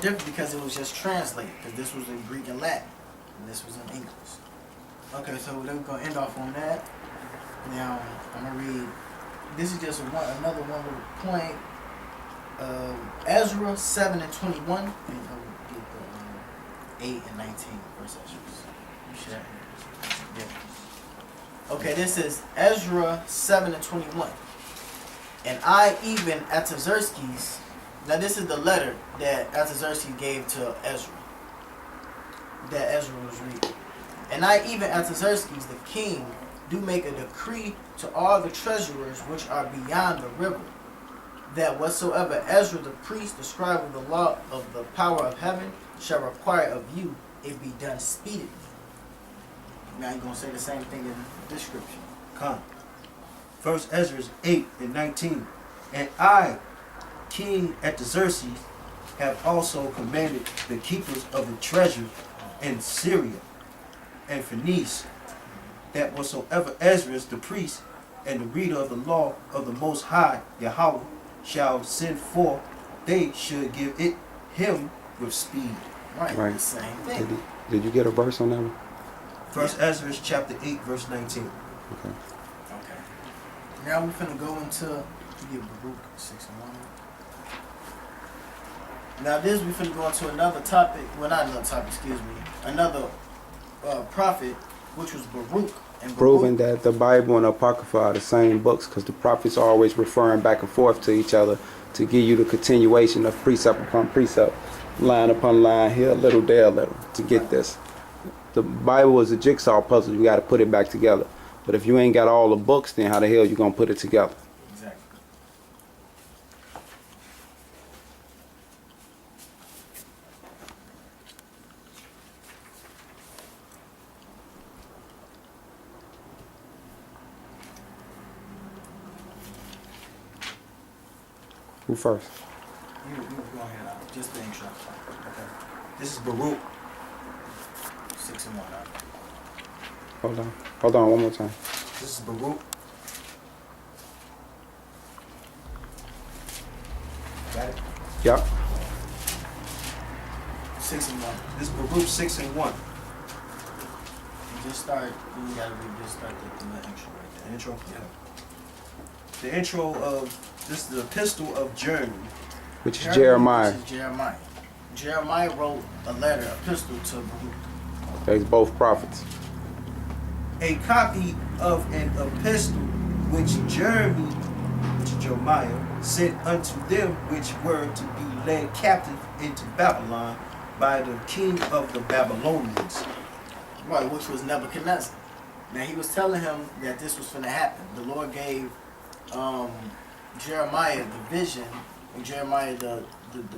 different because it was just translated, because this was in Greek and Latin, and this was in English. Okay, so we're going to end off on that. Now, I'm going to read, this is just another one little point. Ezra 7 and 21, and get the 8 and 19 first Ezra. Yeah. Okay, this is Ezra 7 and 21. And I, even Artaxerxes, now this is the letter that Artaxerxes gave to Ezra, that Ezra was reading. And I, even Artaxerxes the king, do make a decree to all the treasurers which are beyond the river, that whatsoever Ezra the priest, the scribe of the law of the power of heaven, shall require of you, it be done speedily. Now you're going to say the same thing in this scripture. Come. First Ezra 8 and 19. And I, King Artaxerxes, have also commanded the keepers of the treasure in Syria and Phoenicia, that whatsoever Ezra the priest and the reader of the law of the Most High Yahweh shall send forth, they should give it him with speed. Right. The same thing. Did you get a verse on that one? First Ezra chapter 8 verse 19. Okay. Now we're finna go into Baruch 6 and 1. Now this we finna go into another topic. Well, not another topic. Excuse me. Another prophet, which was Baruch. And Proving that the Bible and the Apocrypha are the same books, because the prophets are always referring back and forth to each other to give you the continuation of precept upon precept, line upon line, here a little, there a little, to get this. The Bible is a jigsaw puzzle. You got to put it back together. But if you ain't got all the books, then how the hell you gonna put it together? Exactly. Who first? You go ahead out. Just the intro. Okay. This is Baruch 6 and 1. Hold on, one more time. This is Baruch. Got it? Yep. 6 and 1. This is Baruch 6 and 1. You just start. You gotta just start the intro right there. The intro? Yeah. The intro of this is the epistle of Jeremy. Which is Jeremiah. Which is Jeremiah. Jeremiah wrote a letter, epistle to Baruch. They's both prophets. A copy of an epistle which Jeremiah sent unto them which were to be led captive into Babylon by the king of the Babylonians. Right, which was Nebuchadnezzar. Now he was telling him that this was going to happen. The Lord gave Jeremiah the vision, and Jeremiah the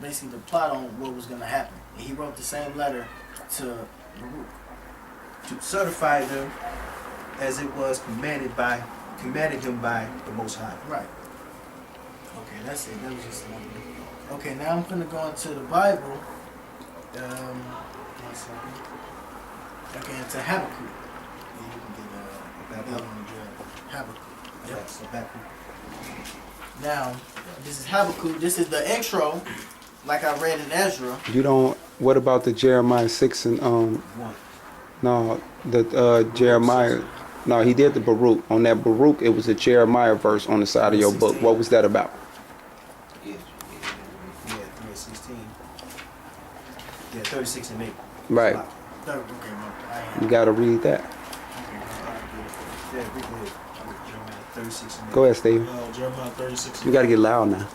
basically the plot on what was going to happen. And he wrote the same letter to Baruch to certify them as it was commanded him by the Most High. Right. Okay, that's it. That was just another. Okay, now I'm going to go into the Bible. One second. Okay, into Habakkuk. And you can get Habakkuk. Yep. So Habakkuk. Now, this is Habakkuk. This is the intro, like I read in Ezra. You don't. What about the Jeremiah 6 and 1. No, the Jeremiah. No, he did the Baruch. On that Baruch, it was a Jeremiah verse on the side of your book. What was that about? Yeah, 3:16. Yeah, 36 and 8. Right. Okay, You got to read that. Yeah, we did. Jeremiah 36 and 8. Go ahead, Steve. Jeremiah 36 You got to get loud now.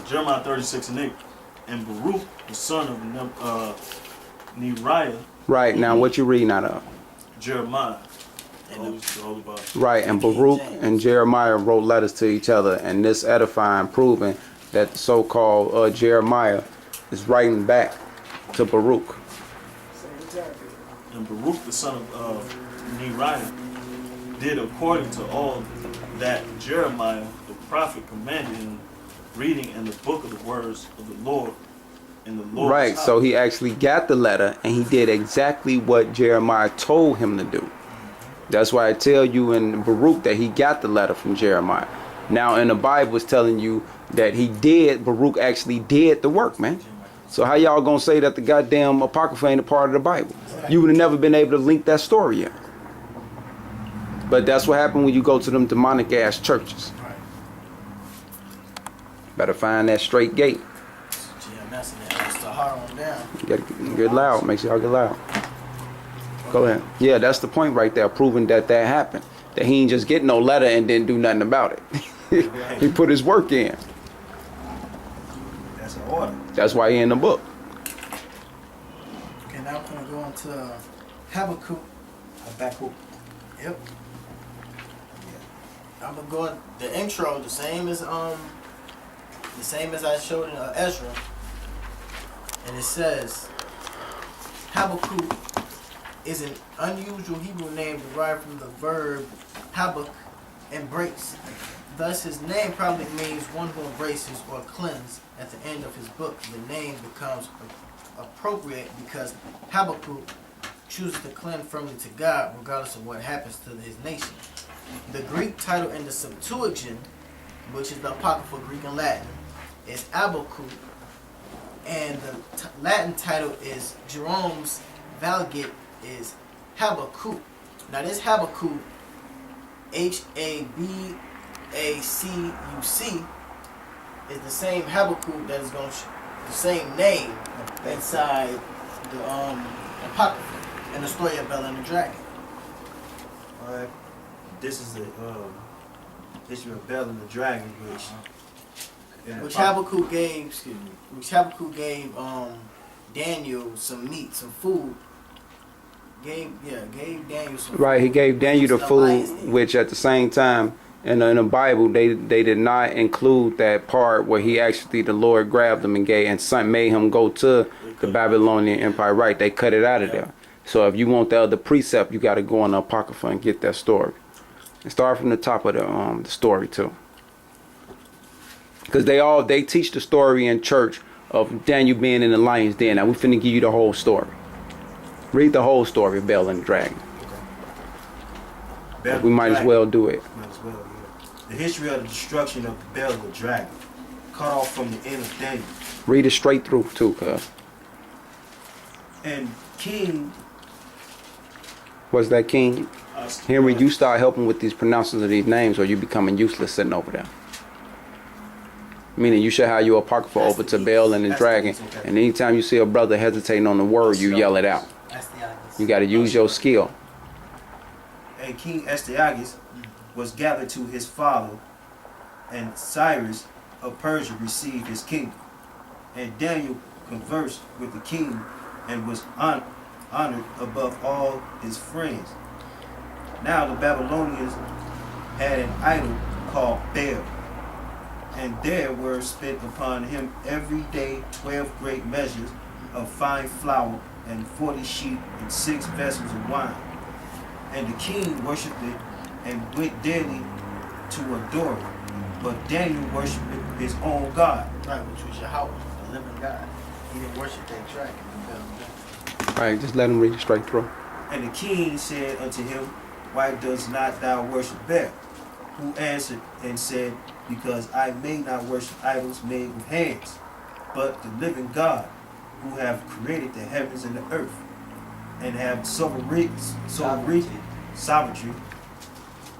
Jeremiah 36 and 8. And Baruch, the son of Neriah. Right, now what you reading out of? Jeremiah. And it was the Holy Bible. Right, and Baruch and Jeremiah wrote letters to each other, and this edifying, proving that the so-called Jeremiah is writing back to Baruch. And Baruch, the son of Neriah, did according to all that Jeremiah the prophet commanded him, reading in the book of the words of the Lord in the Lord's Right, house. so he actually got the letter, and he did exactly what Jeremiah told him to do. That's why I tell you in Baruch that he got the letter from Jeremiah. Now in the Bible it's telling you that he did, Baruch actually did the work, man. So how y'all gonna say that the goddamn Apocrypha ain't a part of the Bible? You would have never been able to link that story in. But that's what happened when you go to them demonic ass churches. Right. Better find that straight gate. GMS and that. It's the hard on down. You gotta get loud. Make sure y'all get loud. Go ahead. Yeah, that's the point right there, proving that happened. That he ain't just get no letter and didn't do nothing about it. He put his work in. That's an order. That's why he in the book. Okay, now I'm gonna go into Habakkuk. Habakkuk. Yep. I'm gonna go the intro the same as I showed in Ezra, and it says Habakkuk is an unusual Hebrew name derived from the verb habak, embrace. Thus, his name probably means one who embraces or cleanses. At the end of his book, the name becomes appropriate because Habakkuk chooses to cleanse firmly to God, regardless of what happens to his nation. The Greek title in the Septuagint, which is the Apocrypha Greek and Latin, is Habakkuk, and the Latin title is Jerome's Vulgate is Habakkuk. Now this Habakkuk, Habacuc, is the same Habakkuk that is going to the same name inside the Apocrypha in the story of Bel and the Dragon. Alright. This is the issue of Bel and the Dragon, Which Habakkuk gave Daniel some meat, some food. Gave Daniel some Right, he food. gave Daniel the Some food, lions did. which at the same time, in the Bible, they did not include that part where he actually, the Lord grabbed him and made him go to the Babylonian Empire. Right, they cut it out of there. So if you want the other precept, you got to go on the Apocrypha and get that story. And start from the top of the story too. Because they teach the story in church of Daniel being in the lion's den. Now we finna give you the whole story. Read the whole story of Bel and the Dragon. Bel We might as well do it. Might as well, yeah. The history of the destruction of the Bel and the Dragon, cut off from the end of Daniel. Read it straight through too, cuz. And King, What's that, King? Henry, you start helping with these pronouncements of these names or you becoming useless sitting over there. Meaning you should have your Apocrypha That's over the to ease. Bel and the That's the Dragon. ease, okay. And anytime you see a brother hesitating on the word, you yell it out. That's the obvious. You got to use your skill. and King Astyages was gathered to his father, and Cyrus of Persia received his kingdom. And Daniel conversed with the king and was honored above all his friends. Now the Babylonians had an idol called Baal, and there were spent upon him every day 12 great measures of fine flour, and 40 sheep, and 6 vessels of wine. And the king worshipped it, and went daily to adore it. But Daniel worshipped his own God. Right, which was Yahweh, the living God. He didn't worship that dragon. All right, just let him read it straight through. And the king said unto him, Why dost not thou worship Baal? Who answered and said, Because I may not worship idols made with hands, but the living God, who have created the heavens and the earth, and have sovereignty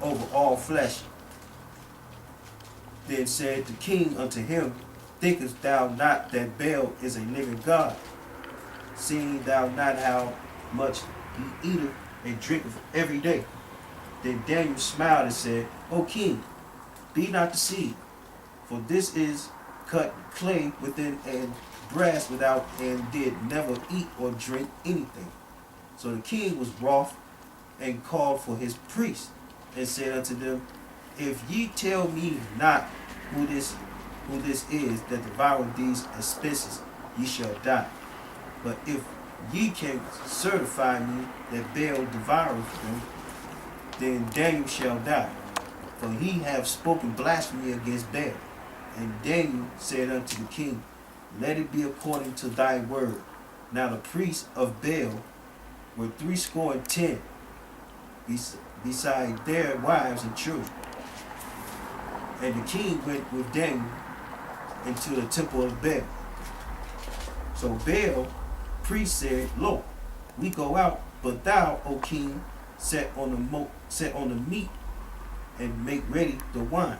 over all flesh. Then said the king unto him, Thinkest thou not that Baal is a living God? Seeing thou not how much he eateth and drinketh every day? Then Daniel smiled and said, O king, be not deceived, for this is cut clay within and brass without, and did never eat or drink anything. So the king was wroth, and called for his priests, and said unto them, If ye tell me not who this is that devoureth these expenses, ye shall die. But if ye can certify me that Baal devoureth them, then Daniel shall die, for he hath spoken blasphemy against Baal. And Daniel said unto the king, Let it be according to thy word. Now the priests of Baal were 70, beside their wives and children. And the king went with Daniel into the temple of Baal. So Baal, priest, said, Lo, we go out, but thou, O king, set on the meat and make ready the wine.